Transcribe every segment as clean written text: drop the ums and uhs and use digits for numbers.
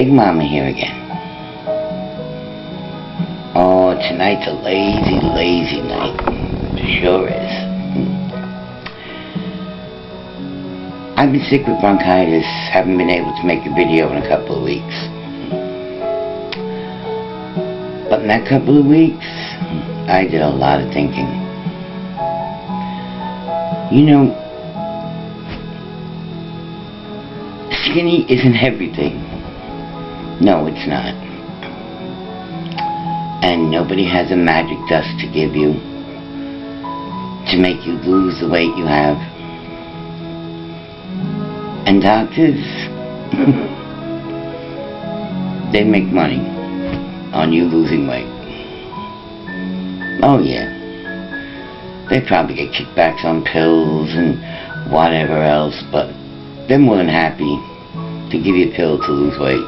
Big Mama here again. Oh, tonight's a lazy, lazy night. It sure is. I've been sick with bronchitis, haven't been able to make a video in a couple of weeks. But in that couple of weeks, I did a lot of thinking. You know, skinny isn't everything. No, it's not. And nobody has a magic dust to give you to make you lose the weight you have. And doctors, they make money on you losing weight. Oh yeah. They probably get kickbacks on pills and whatever else, but they're more than happy to give you a pill to lose weight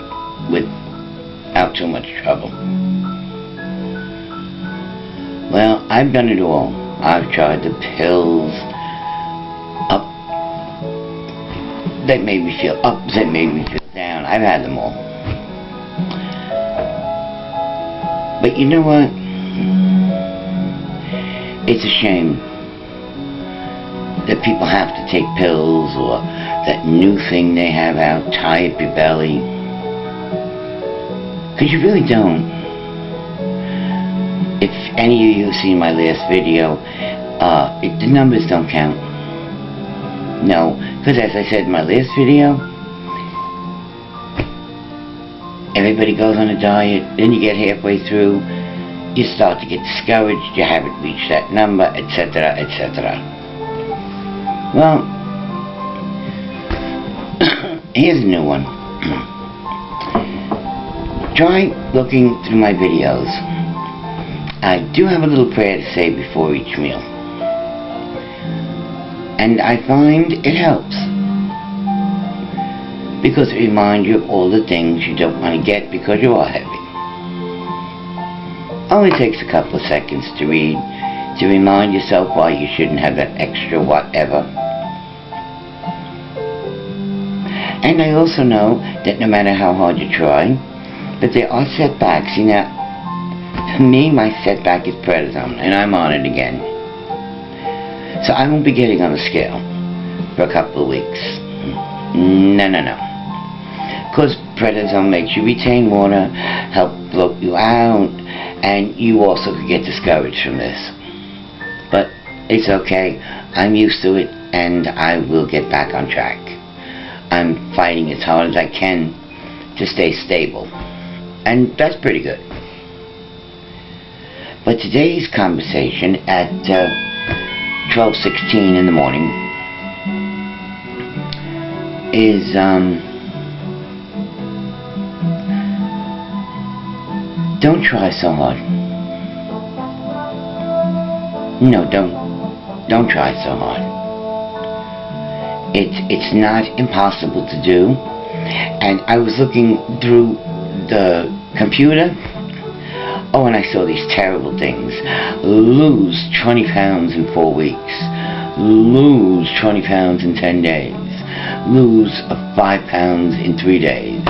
without too much trouble. Well, I've done it all. I've tried the pills up that made me feel up, that made me feel down. I've had them all. But you know what? It's a shame that people have to take pills or that new thing they have out, tie up your belly. Because you really don't. If any of you have seen my last video, the numbers don't count. No, because as I said in my last video, everybody goes on a diet, then you get halfway through, you start to get discouraged, you haven't reached that number, etc., etc. Well, here's a new one. Try looking through my videos. I do have a little prayer to say before each meal. And I find it helps. Because it reminds you of all the things you don't want to get because you are heavy. Only takes a couple of seconds to read, to remind yourself why you shouldn't have that extra whatever. And I also know that no matter how hard you try, that there are setbacks. You know, for me, my setback is prednisone, and I'm on it again. So I won't be getting on the scale for a couple of weeks. No. Because prednisone makes you retain water, help bloat you out, and you also could get discouraged from this. But it's okay. I'm used to it, and I will get back on track. I'm fighting as hard as I can to stay stable. And that's pretty good. But today's conversation at 12:16 in the morning is don't try so hard. No, don't try so hard. It's not impossible to do. And I was looking through the computer. Oh, and I saw these terrible things. Lose 20 pounds in 4 weeks. Lose 20 pounds in 10 days. Lose 5 pounds in 3 days.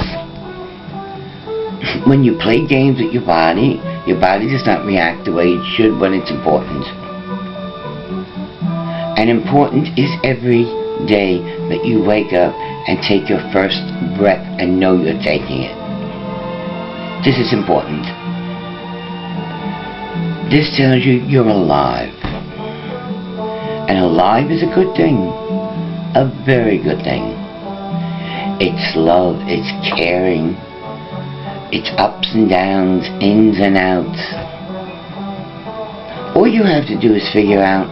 When you play games with your body does not react the way it should when it's important. And important is every day that you wake up and take your first breath and know you're taking it. This is important. This tells you you're alive. And alive is a good thing. A very good thing. It's love, it's caring, it's ups and downs, ins and outs. All you have to do is figure out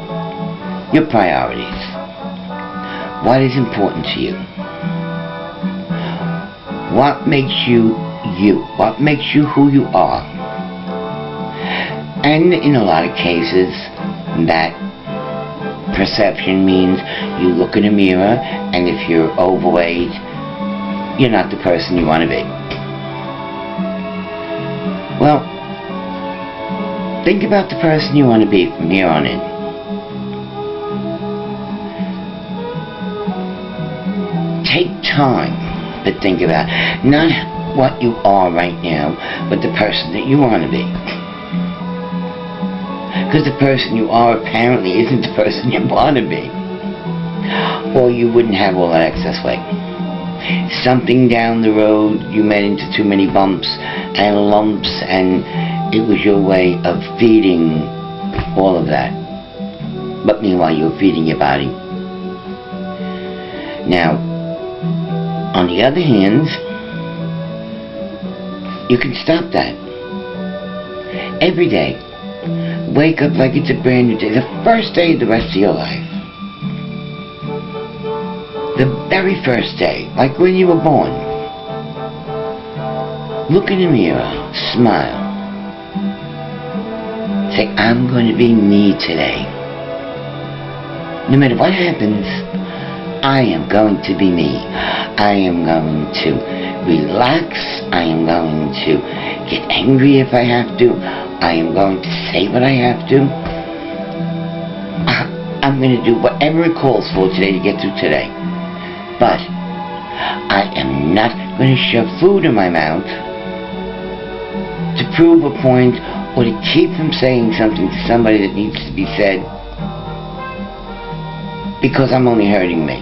your priorities. What is important to you? What makes you you? What makes you who you are? And in a lot of cases, that perception means you look in a mirror, and if you're overweight, you're not the person you want to be. Well, think about the person you want to be from here on in. Take time to think about it. Not what you are right now, but the person that you want to be. Because the person you are apparently isn't the person you want to be. Or you wouldn't have all that excess weight. Something down the road, you met into too many bumps and lumps, and it was your way of feeding all of that. But meanwhile, you were feeding your body. Now, on the other hand, you can stop that. Every day, wake up like it's a brand new day, the first day of the rest of your life. The very first day, like when you were born. Look in the mirror, smile. Say, I'm going to be me today. No matter what happens, I am going to be me. I am going to relax. I am going to get angry if I have to. I am going to say what I have to. I'm going to do whatever it calls for today to get through today. But I am not going to shove food in my mouth to prove a point or to keep from saying something to somebody that needs to be said, because I'm only hurting me.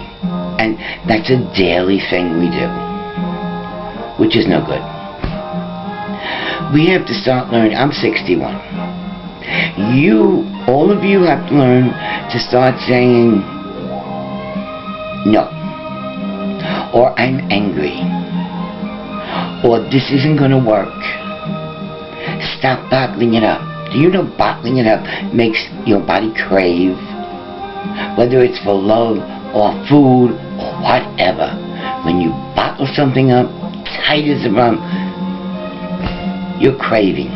And that's a daily thing we do, which is no good. We have to start learning. I'm 61. All of you have to learn to start saying no, or I'm angry, or this isn't going to work. Stop bottling it up. Do you know bottling it up makes your body crave? Whether it's for love or food or whatever. When you bottle something up tight as a drum, you're craving.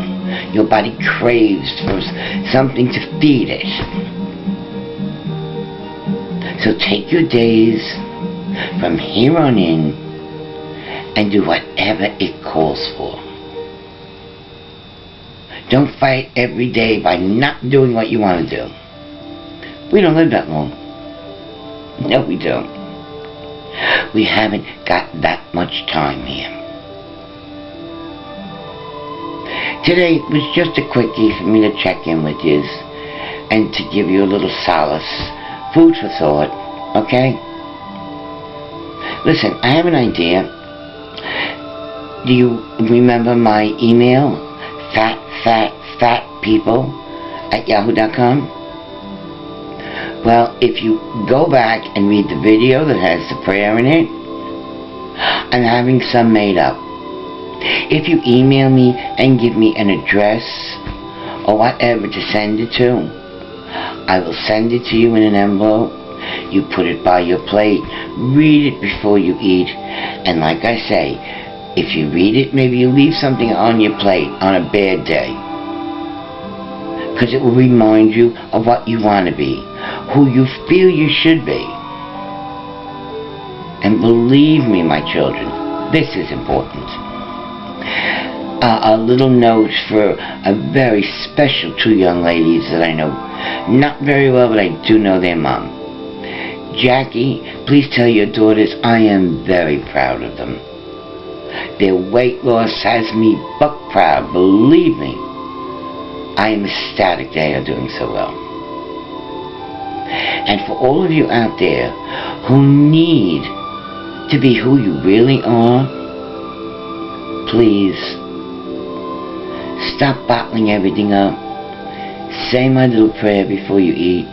Your body craves for something to feed it. So take your days from here on in and do whatever it calls for. Don't fight every day by not doing what you want to do. We don't live that long. No, we don't. We haven't got that much time here. Today was just a quickie for me to check in with you and to give you a little solace, food for thought, okay? Listen, I have an idea. Do you remember my email? fatpeople@yahoo.com? Well, if you go back and read the video that has the prayer in it, I'm having some made up. If you email me and give me an address or whatever to send it to, I will send it to you in an envelope. You put it by your plate. Read it before you eat. And like I say, if you read it, maybe you leave something on your plate on a bad day, because it will remind you of what you want to be, who you feel you should be. And believe me, my children, this is important. A little note for a very special two young ladies that I know not very well, but I do know their mom. Jackie, please tell your daughters I am very proud of them. Their weight loss has me buck proud, believe me. I am ecstatic they are doing so well. And for all of you out there who need to be who you really are, please stop bottling everything up. Say my little prayer before you eat.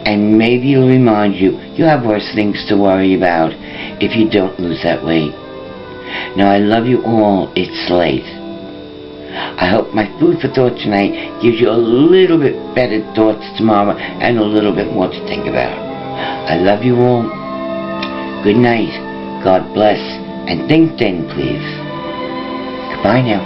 And maybe it'll remind you have worse things to worry about if you don't lose that weight. Now, I love you all. It's late. I hope my food for thought tonight gives you a little bit better thoughts tomorrow and a little bit more to think about. I love you all. Good night. God bless. And think then, please. Goodbye now.